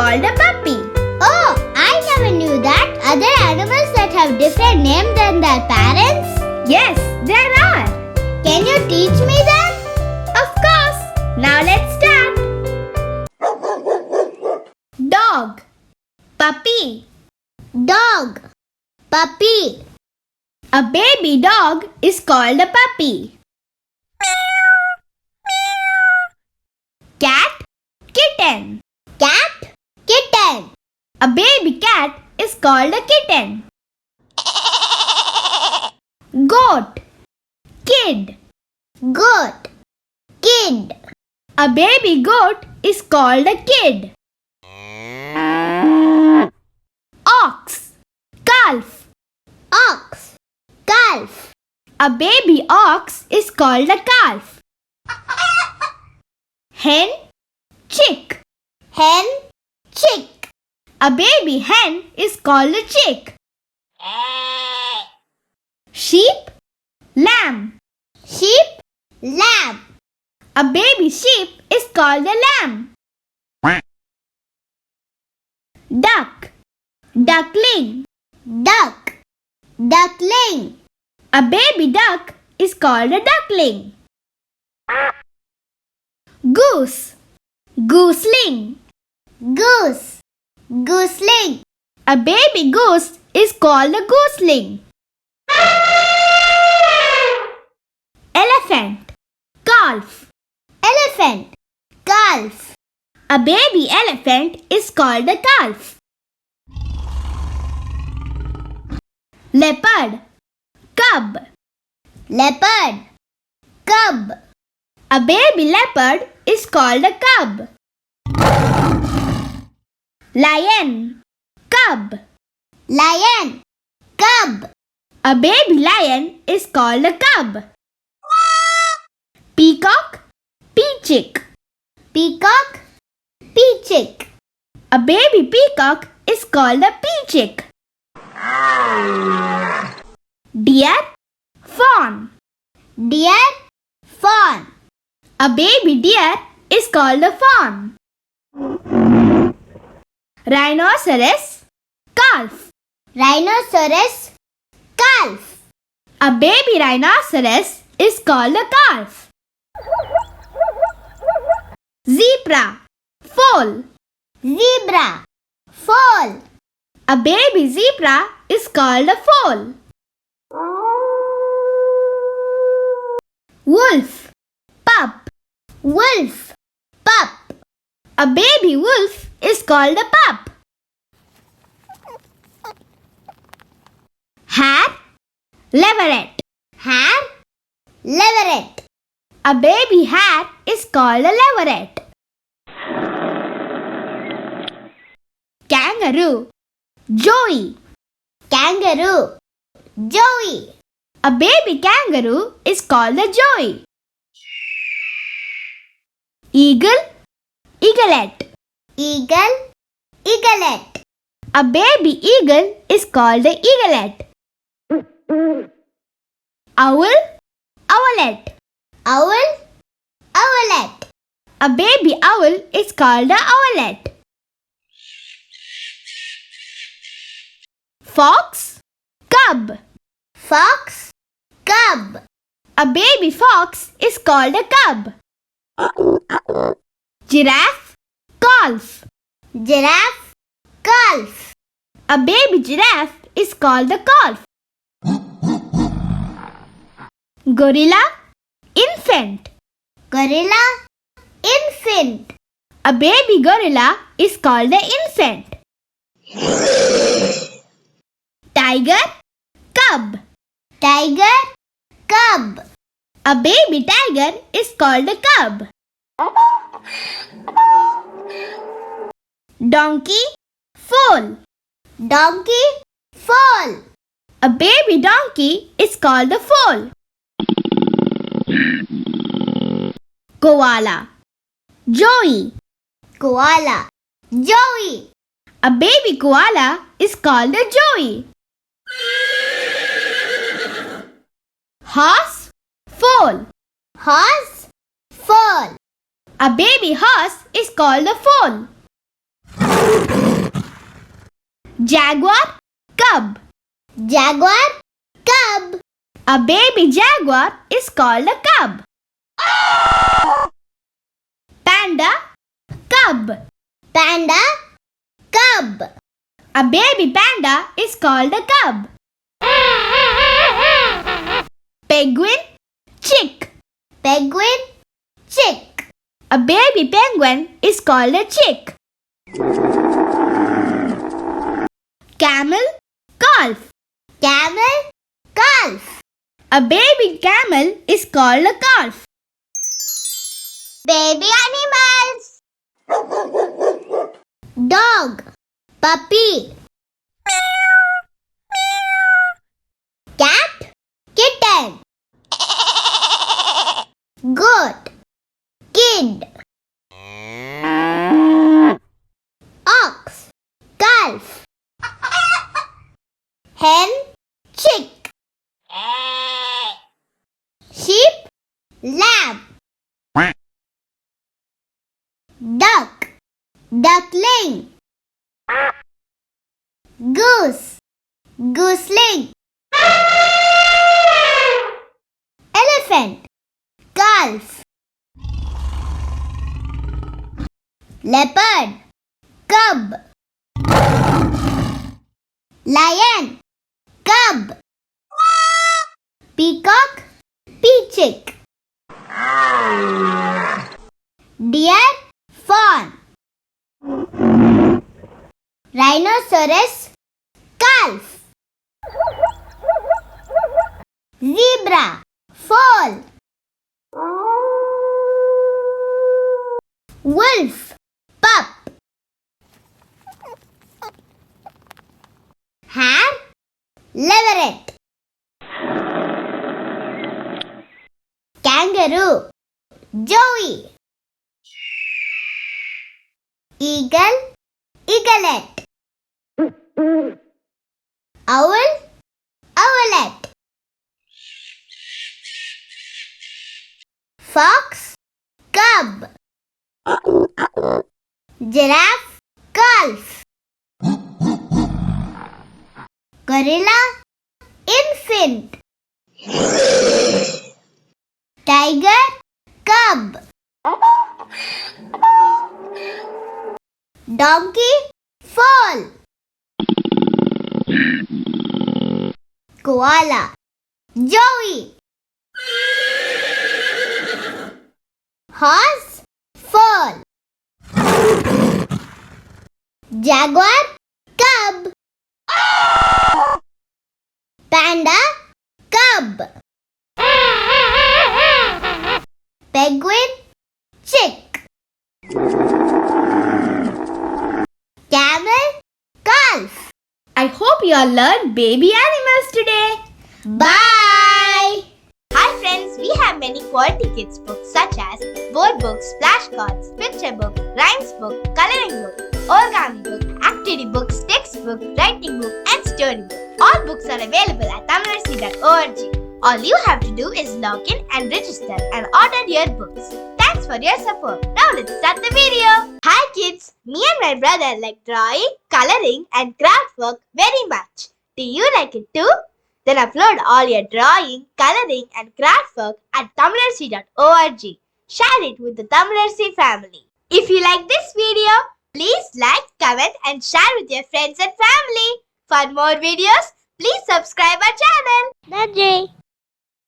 called a puppy. Oh, I never knew that. Are there animals that have different names than their parents? Yes, there are. Can you teach me that? Of course. Now let's start. Dog. Puppy. Dog. Puppy. A baby dog is called a puppy. Cat. Kitten. Cat. Kitten. A baby cat is called a kitten. Goat. Kid. Goat. Kid. A baby goat is called a kid. Ox. Calf. Ox. Calf. A baby ox is called a calf. Hen. Chick. Hen. Chick. A baby hen is called a chick. Sheep. Lamb. Sheep. Lamb. A baby sheep is called a lamb. Duck. Duckling. Duck. Duckling. A baby duck is called a duckling. Goose. Gooseling. Goose. Gooseling. A baby goose is called a gooseling. Elephant. Calf. Elephant. Calf. A baby elephant is called a calf. Leopard. Cub. Leopard. Cub. A baby leopard is called a cub. Lion. Cub. Lion. Cub. A baby lion is called a cub. Peacock. Peachick. Peacock. Peachick. A baby peacock is called a peachick. Deer. Fawn. Deer. Fawn. A baby deer is called a fawn. Rhinoceros. Calf. Rhinoceros. Calf. A baby rhinoceros is called a calf. Zebra. Foal. Zebra. Foal. A baby zebra is called a foal. Wolf. Pup. Wolf. Pup. A baby wolf is called a pup. Hare. Leveret. Hare. Leveret. A baby hare is called a leveret. Kangaroo. Joey. Kangaroo. Joey. A baby kangaroo is called a joey. Eagle. Eaglet. Eagle. Eaglet. A baby eagle is called a eaglet. Owl. Owlet. Owl. Owlet. A baby owl is called a owlet. Fox. Cub. Fox. Cub. A baby fox is called a cub. Giraffe. Calf. Giraffe. Calf. A baby giraffe is called a calf. Gorilla. Infant. Gorilla. Infant. A baby gorilla is called an infant. Tiger. Cub. Tiger. Cub. A baby tiger is called a cub. Donkey. Foal. Donkey. Foal. A baby donkey is called a foal. Koala. Joey. Koala. Joey. A baby koala is called a joey. Horse. Foal. Horse. Foal. A baby horse is called a foal. Jaguar, cub. Jaguar, cub. A baby jaguar is called a cub. Panda, cub. Panda, cub. A baby panda is called a cub. Penguin, chick. Penguin, chick. A baby penguin is called a chick. Camel, calf. Camel, calf. A baby camel is called a calf. Baby animals. Dog, puppy. Cat, kitten. Goat, kid. Ox, calf. Hen, chick. Sheep, lamb. Duck, duckling. Goose, gooseling. Elephant, calf. Leopard, cub. Lion, cub. Peacock, peachick. Deer, fawn. Rhinoceros, calf. Zebra, foal. Wolf, pup. Hare, leveret. Kangaroo, joey. Eagle, eaglet. Owl, owlet. Fox, cub. Giraffe, calf. Gorilla, infant. Tiger, cub. Donkey, foal. Koala, joey. Horse, foal. Jaguar, cub. Panda, cub. Penguin, chick. Camel, calf. I hope you all learned baby animals today. Bye! Hi friends, we have many quality kids books such as board books, flashcards, picture book, rhymes book, coloring book, origami book, activity books, textbook, writing book and story book. All books are available at Tamilarasi.org. All you have to do is log in and register and order your books. Thanks for your support. Now let's start the video. Hi kids, me and my brother like drawing, coloring and craft work very much. Do you like it too? Then upload all your drawing, coloring and craft work at Tamilarsi.org. Share it with the Tamilarsi family. If you like this video, please like, comment and share with your friends and family. For more videos, please subscribe our channel. Nandri.